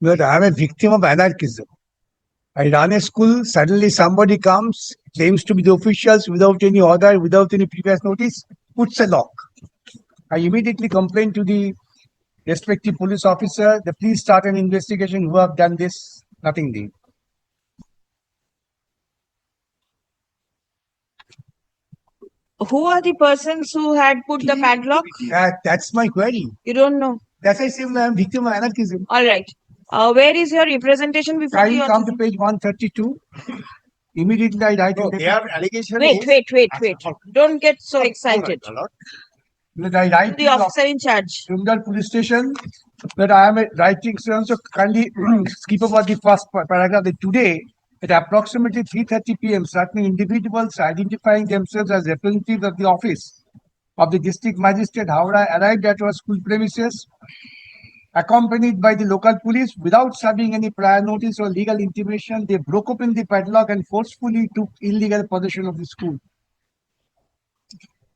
But I am a victim of anarchism. I run a school, suddenly somebody comes, claims to be the officials without any order, without any previous notice, puts a lock. I immediately complain to the respective police officer, the please start an investigation who have done this, nothing did. Who are the persons who had put the padlock? That's my query. You don't know. That's why I say I am victim of anarchism. All right. Where is your representation before I the will come to page 132. Immediately I write in the Their allegation Wait, is... wait. Don't get so excited. that I write The officer in charge. Unrecognized police station that I am writing. So kindly skip over the first paragraph. That today at approximately 3:30 p.m., certain individuals identifying themselves as representatives of the office of the District Magistrate Howrah arrived at our school premises, accompanied by the local police. Without serving any prior notice or legal intimation, they broke open the padlock and forcefully took illegal possession of the school.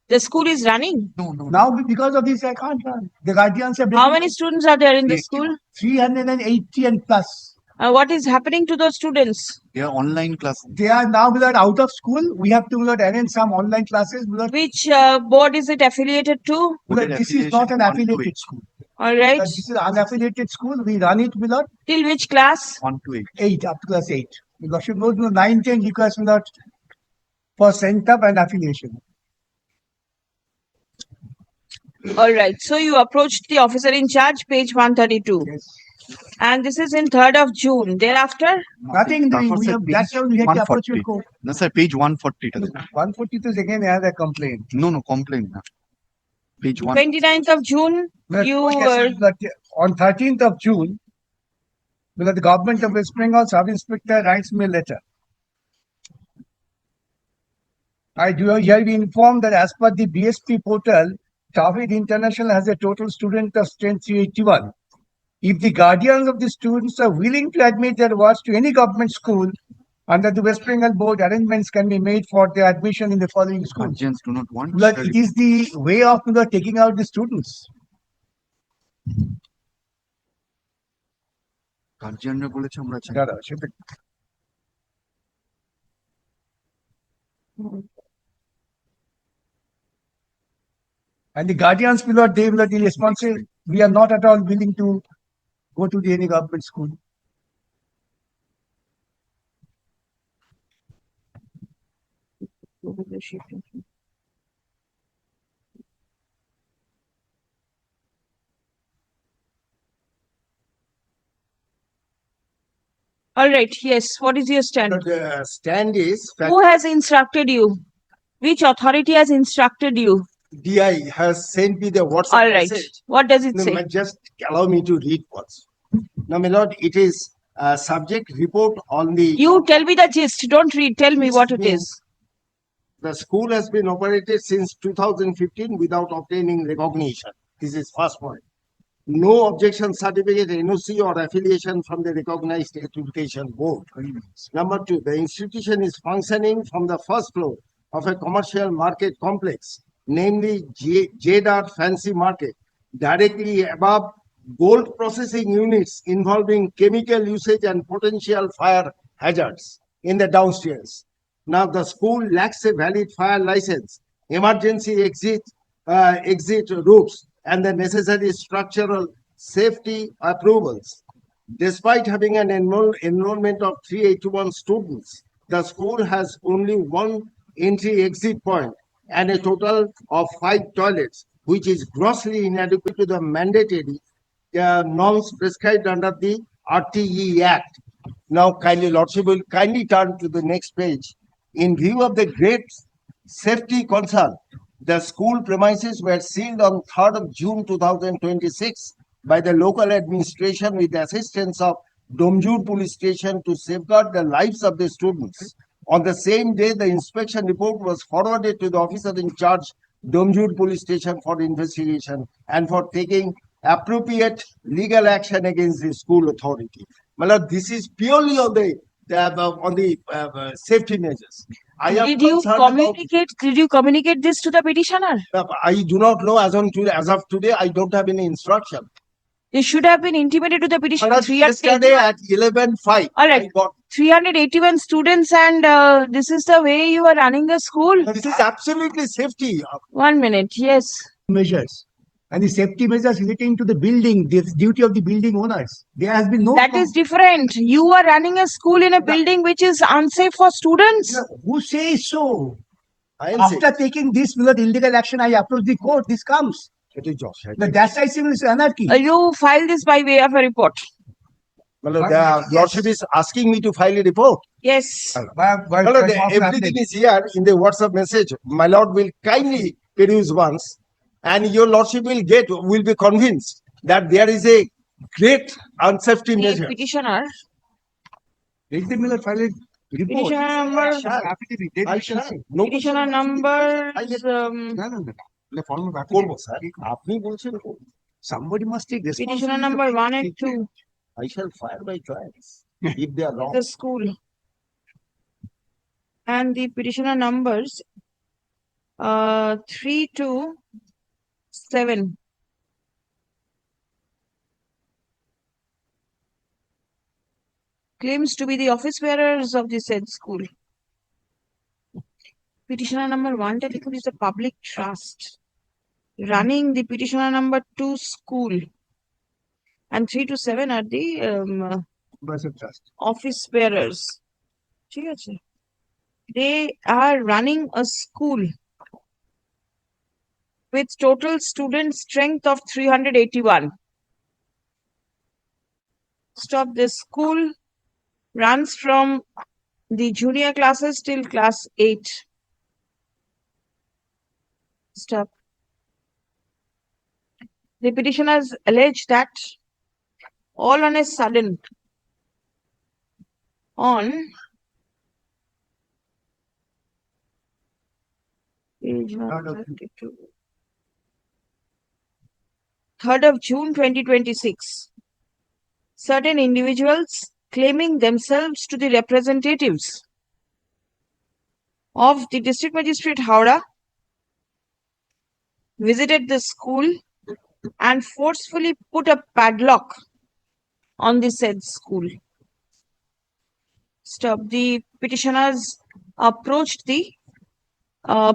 The school is running. No. Now because of this, I can't run. The guardians are How many students are there in the school? 380 and plus. What is happening to those students? They are online classes. They are now out of school. We have to arrange some online classes. Which board is it affiliated to? This is not an affiliated school. All right. This is an unaffiliated school. We run it without Till which class? 1 to 8. 8 up to class 8. Because you go to 9, 10 requires without for sent up and affiliation. All right. So you approached the officer in charge, page 132. Yes. And this is in 3rd of June. Thereafter? Nothing doing. We have, that's how we have to approach your court. No, sir, page 140. 140 is again another complaint. No, complaint. Page 1. 29th of June, you were... But on 13th of June, the government of West Bengal sub-inspector writes me a letter. I do here be informed that as per the BSP portal, Tawhid International has a total student of strength 381. If the guardians of the students are willing to admit their wards to any government school, under the West Bengal board, arrangements can be made for their admission in the following schools. Guardians do not want. But it is the way of taking out the students. গার্জিয়ানরা বলেছে আমরা চাই। And the guardians they will be responsible. We are not at all willing to go to any government school. All right. Yes. What is your stand? The stand is Who has instructed you? Which authority has instructed you? DI has sent me the WhatsApp All right. message. What does it No, say? just allow me to read once. Now, my lord, it is a subject report on the... You tell me the gist. Don't read. Tell me what it is. The school has been operated since 2015 without obtaining recognition. This is first point. No objection certificate, NOC or affiliation from the recognized education board. Number 2, the institution is functioning from the first floor of a commercial market complex, namely Jedar Fancy Market, directly above gold processing units involving chemical usage and potential fire hazards in the downstairs. Now, the school lacks a valid fire license, emergency exit routes, and the necessary structural safety approvals. Despite having an enrollment of 381 students, the school has only one entry-exit point and a total of 5 toilets, which is grossly inadequate to the mandatory norms prescribed under the RTE Act. Now, kindly, Lordship will kindly turn to the next page. In view of the great safety concern, the school premises were sealed on 3rd of June 2026 by the local administration with the assistance of Domjur Police Station to safeguard the lives of the students. On the same day, the inspection report was forwarded to the officer in charge, Domjur Police Station, for investigation and for taking appropriate legal action against the school authority. Malad, this is purely on the safety measures. Did you communicate this to the petitioner? I do not know as of today. I don't have any instruction. They should have been intimated to the petitioner. Maharaj, yesterday at 11:05. All right. I got 381 students, and this is the way you are running the school? this is absolutely safety. 1 minute. Yes. Measures. And the safety measures relating to the building, the duty of the building owners. There has been no. That is different. You are running a school in a building which is unsafe for students. Who says so? I am After taking this without illegal action, I approach the court. This comes. saying. That's I say is anarchy. You file this by way of a report. The Lordship is asking me to file a report. Yes. Everything is here in the WhatsApp message. My Lord will kindly peruse once, and your Lordship will be convinced that there is a great unsafety The measure. petitioner. Let the Miller file a report. Petitioner number. Affidavit. Then I we shall shall. see. No Petitioner number. No. The form of করবো affidavit. Sir আপনি বলছেন করবো। Somebody must take Petitioner responsibility. number 1 and 2. I shall fire my choice if they are wrong. The school. And the petitioner numbers 3 to 7. Claims to be the office bearers of the said school. Petitioner number 1 telephone is a public trust running the petitioner number 2 school, and 3 to 7 are the Members of trust. office bearers. ঠিক আছে? They are running a school with total student strength of 381. Stop. The school runs from the junior classes till class 8. Stop. The petitioners allege that all on a sudden, on page 132, 3rd of June 2026, certain individuals claiming themselves to the representatives of the District Magistrate Howrah visited the school and forcefully put a padlock on the said school. Stop. The petitioners approached the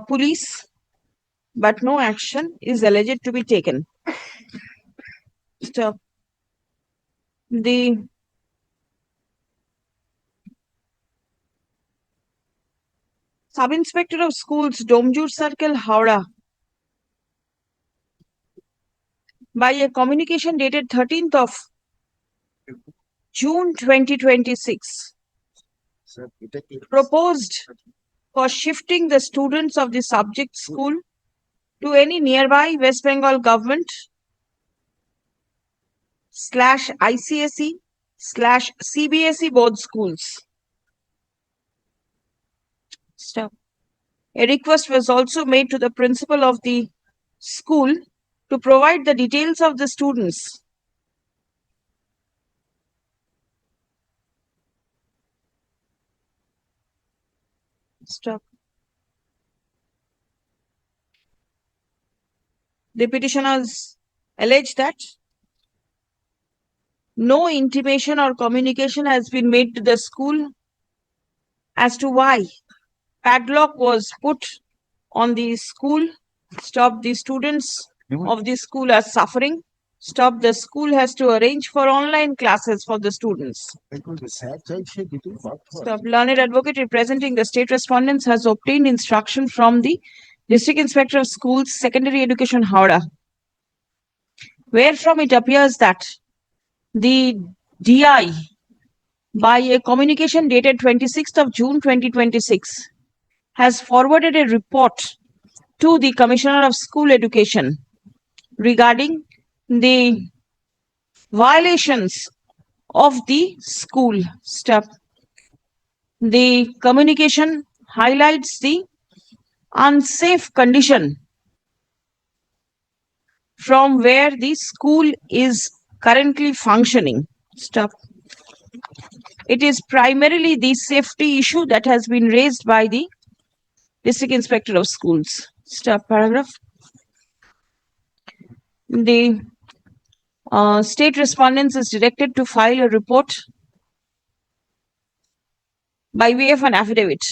police, but no action is alleged to be taken. Stop. The Sub-Inspector of Schools, Domjur Circle, Howrah, by a communication dated 13th of June 2026, Sir, you take it. proposed for shifting the students of the subject school to any nearby West Bengal government /ICSE/CBSE board schools. Stop. A request was also made to the principal of the school to provide the details of the students. Stop. The petitioners allege that no intimation or communication has been made to the school as to why padlock was put on the school. Stop. The students of the school are suffering. Stop. The school has to arrange for online classes for the students. Stop. Learned advocate representing the state respondents has obtained instruction from the District Inspector of Schools, Secondary Education, Howrah, wherefrom it appears that the DI, by a communication dated 26th of June 2026, has forwarded a report to the Commissioner of School Education regarding the violations of the school. Step. The communication highlights the unsafe condition from where the school is currently functioning. Stop. It is primarily the safety issue that has been raised by the District Inspector of Schools. Stop. Paragraph. The State respondents is directed to file a report by way of an affidavit